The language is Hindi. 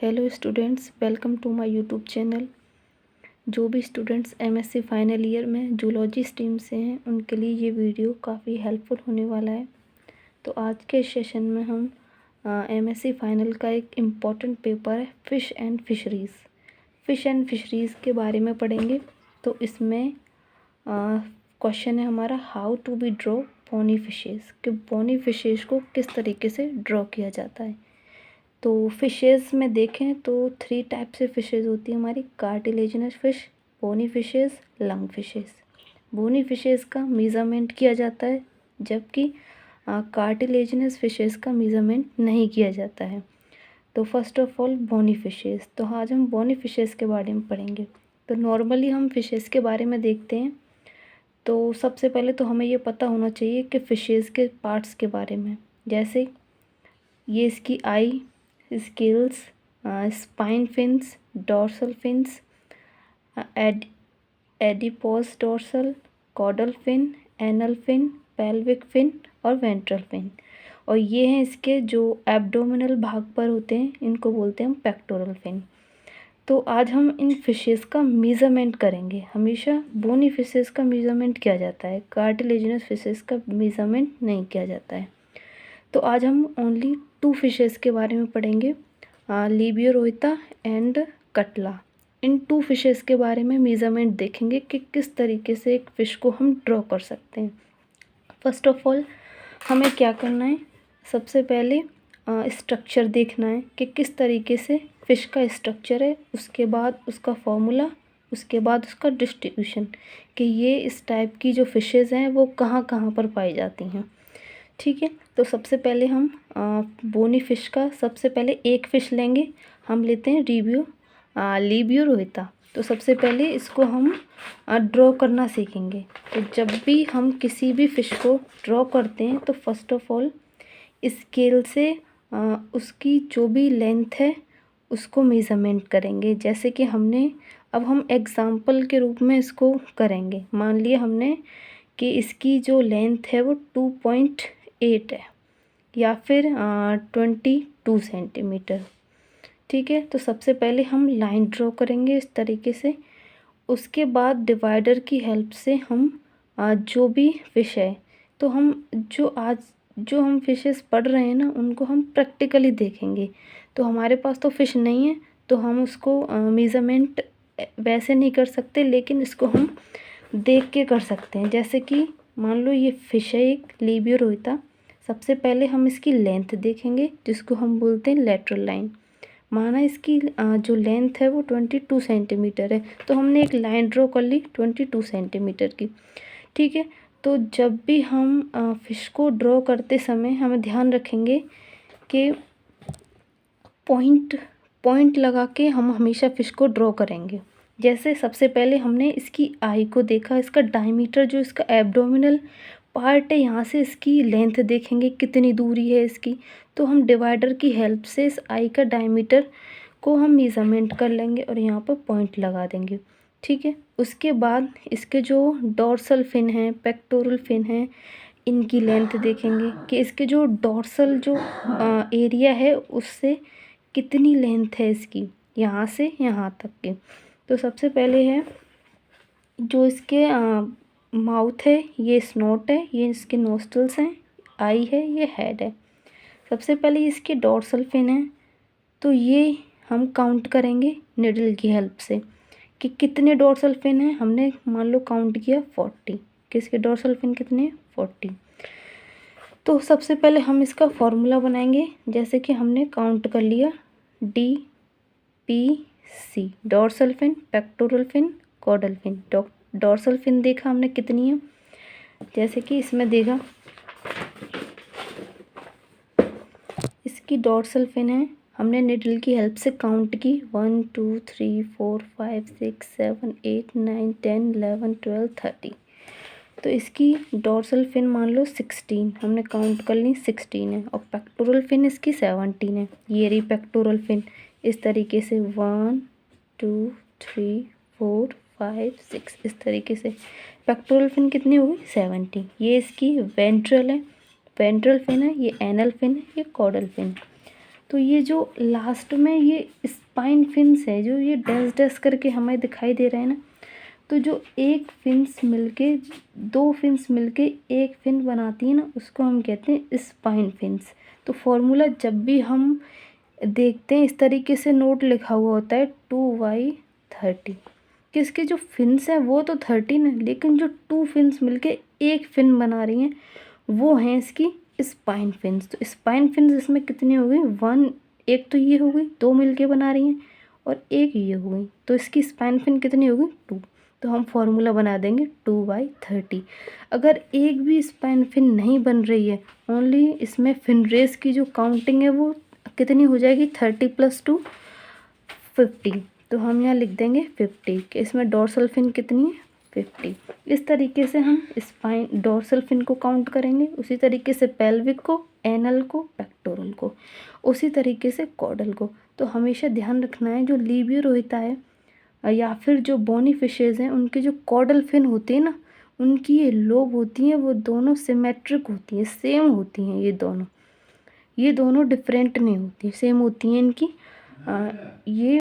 Hello students, welcome to my YouTube channel. जो भी स्टूडेंट्स एमएससी फाइनल ईयर में जूलॉजी स्ट्रीम से हैं उनके लिए ये वीडियो काफ़ी हेल्पफुल होने वाला है। तो आज के सेशन में हम एमएससी फाइनल का एक इम्पॉर्टेंट पेपर है फ़िश एंड फिशरीज़ के बारे में पढ़ेंगे। तो इसमें क्वेश्चन है हमारा, how to be draw bony fishes, कि बोनी फिशेज़ को किस तरीके से ड्रॉ किया जाता है। तो फिशेज़ में देखें तो 3 टाइप से फिशेज़ होती है हमारी, कार्टिलेजिनस फिश, बोनी फिशेज़, लंग फिशेज़। बोनी फिशेज़ का मेज़रमेंट किया जाता है जबकि कार्टिलेजिनस फिशेज़ का मेज़रमेंट नहीं किया जाता है। तो first of all bony fishes, तो आज हम बोनी फिशेज़ के बारे में पढ़ेंगे। तो नॉर्मली हम फिशेज़ के बारे में देखते हैं तो सबसे पहले तो हमें ये पता होना चाहिए कि फिशेज़ के पार्ट्स के बारे में, जैसे ये इसकी eye, scales, spine fins, dorsal fins, adipose dorsal, caudal fin, anal fin, pelvic fin और वेंट्रल फिन। और ये हैं इसके जो एब्डोमिनल भाग पर होते हैं, इनको बोलते हैं हम पेक्टोरल फिन। तो आज हम इन फिशेज़ का मेज़रमेंट करेंगे। हमेशा बोनी फिशेज़ का मेज़रमेंट किया जाता है, कार्टिलेजिनस फिशेज़ का मेज़रमेंट नहीं किया जाता है। तो आज हम ओनली 2 फिशेज़ के बारे में पढ़ेंगे, लीबियो रोहिता एंड कटला। इन 2 फिशेज़ के बारे में मेज़रमेंट देखेंगे कि किस तरीके से एक फ़िश को हम ड्रॉ कर सकते हैं। फर्स्ट ऑफ ऑल हमें क्या करना है, सबसे पहले स्ट्रक्चर देखना है कि किस तरीके से फ़िश का स्ट्रक्चर है, उसके बाद उसका फॉर्मूला, उसके बाद उसका डिस्ट्रीब्यूशन, कि ये इस टाइप की जो फिशेज़ हैं वो कहाँ कहाँ पर पाई जाती हैं। ठीक है, तो सबसे पहले हम बोनी फ़िश का सबसे पहले एक फ़िश लेंगे। हम लेते हैं लीबियो रोहिता। तो सबसे पहले इसको हम ड्रॉ करना सीखेंगे। तो जब भी हम किसी भी फ़िश को ड्रॉ करते हैं तो फर्स्ट ऑफ ऑल स्केल से उसकी जो भी लेंथ है उसको मेज़रमेंट करेंगे। जैसे कि अब हम एग्ज़ाम्पल के रूप में इसको करेंगे। मान लिया हमने कि इसकी जो लेंथ है वो 2.8 है या फिर 22 सेंटीमीटर। ठीक है, तो सबसे पहले हम लाइन ड्रॉ करेंगे इस तरीके से। उसके बाद डिवाइडर की हेल्प से हम जो भी फ़िश है, तो जो हम फिशेस पढ़ रहे हैं ना उनको हम प्रैक्टिकली देखेंगे। तो हमारे पास तो फ़िश नहीं है तो हम उसको मेज़रमेंट वैसे नहीं कर सकते, लेकिन इसको हम देख के कर सकते हैं। जैसे कि मान लो ये फ़िश है एक लीबियो रोहिता। सबसे पहले हम इसकी लेंथ देखेंगे जिसको हम बोलते हैं लेटरल लाइन। माना इसकी जो लेंथ है वो 22 सेंटीमीटर है, तो हमने एक लाइन ड्रॉ कर ली 22 सेंटीमीटर की। ठीक है, तो जब भी हम फ़िश को ड्रॉ करते समय हमें ध्यान रखेंगे कि पॉइंट लगा के हम हमेशा फ़िश को ड्रॉ करेंगे। जैसे सबसे पहले हमने इसकी आई को देखा, इसका डायमीटर जो इसका एब्डोमिनल पार्ट है यहाँ से इसकी लेंथ देखेंगे कितनी दूरी है इसकी। तो हम डिवाइडर की हेल्प से इस आई का डायमीटर को हम मेज़रमेंट कर लेंगे और यहाँ पर पॉइंट लगा देंगे। ठीक है, उसके बाद इसके जो डॉर्सल फिन हैं, पेक्टोरल फिन हैं, इनकी लेंथ देखेंगे कि इसके जो डॉर्सल जो एरिया है उससे कितनी लेंथ है इसकी, यहाँ से यहाँ तक की। तो सबसे पहले है जो इसके माउथ है, ये स्नोट है, ये इसके नोस्ट्रल्स हैं, आई है, ये हेड है। सबसे पहले इसके डॉर्सल फिन है, तो ये हम काउंट करेंगे निडल की हेल्प से कि कितने डॉर्सल फिन हैं। हमने मान लो काउंट किया 40, कि इसके डॉर्सल फिन कितने 40। तो सबसे पहले हम इसका फॉर्मूला बनाएंगे। जैसे कि हमने काउंट कर लिया DPC, dorsal fin, pectoral fin, caudal fin. Dorsal fin देखा हमने कितनी है, जैसे कि इसमें देखा इसकी डॉर्सल फिन है, हमने निडल की हेल्प से काउंट की 1 2 3 4 5 6 7 8 9 10 11 12 13। तो इसकी डॉर्सल फिन मान लो 16, हमने काउंट कर ली 16 है। और पेक्टोरल फिन इसकी 17 है। ये रही पेक्टोरल फिन इस तरीके से 1 2 3 4 5 6, इस तरीके से पेक्टोरल फिन कितनी होगी 70। ये इसकी वेंट्रल है, वेंट्रल फिन है, ये एनल फिन है, ये कॉडल फिन। तो ये जो लास्ट में ये स्पाइन फिन्स है, जो ये डैश डैश करके हमें दिखाई दे रहे हैं ना, तो जो एक फिन्स मिलके, दो फिन्स मिलके एक फिन बनाती है ना, उसको हम कहते हैं स्पाइन फिन्स। तो फॉर्मूला जब भी हम देखते हैं इस तरीके से नोट लिखा हुआ होता है 2y30, कि इसके जो फिन्स हैं वो तो 13 है, लेकिन जो 2 फिन्स मिलके एक फिन बना रही हैं वो हैं इसकी स्पाइन फिन्स। तो स्पाइन फिन्स इसमें कितनी हो गई, 1, एक तो ये हो गई, 2 मिलके बना रही हैं, और एक ये हो गई, तो इसकी स्पाइन फिन कितनी हो गई, 2। तो हम फॉर्मूला बना देंगे 2/30। अगर एक भी स्पाइन फिन नहीं बन रही है, ओनली इसमें फिन रेस की जो काउंटिंग है वो कितनी हो जाएगी, 30 + 2 50। तो हम यहाँ लिख देंगे 50 कि इसमें डोर्सल फिन कितनी है, 50। इस तरीके से हम स्पाइन डोर्सल फिन को काउंट करेंगे, उसी तरीके से पेल्विक को, एनल को, पेक्टोरल को, उसी तरीके से कॉर्डल को। तो हमेशा ध्यान रखना है जो लिबियोरोहिता है या फिर जो बोनी फिशेज़ हैं, उनके जो कॉर्डल फिन होती है ना, उनकी ये लोब होती हैं वो दोनों सिमेट्रिक होती हैं, सेम होती हैं। ये दोनों डिफरेंट नहीं होती, सेम होती हैं इनकी। ये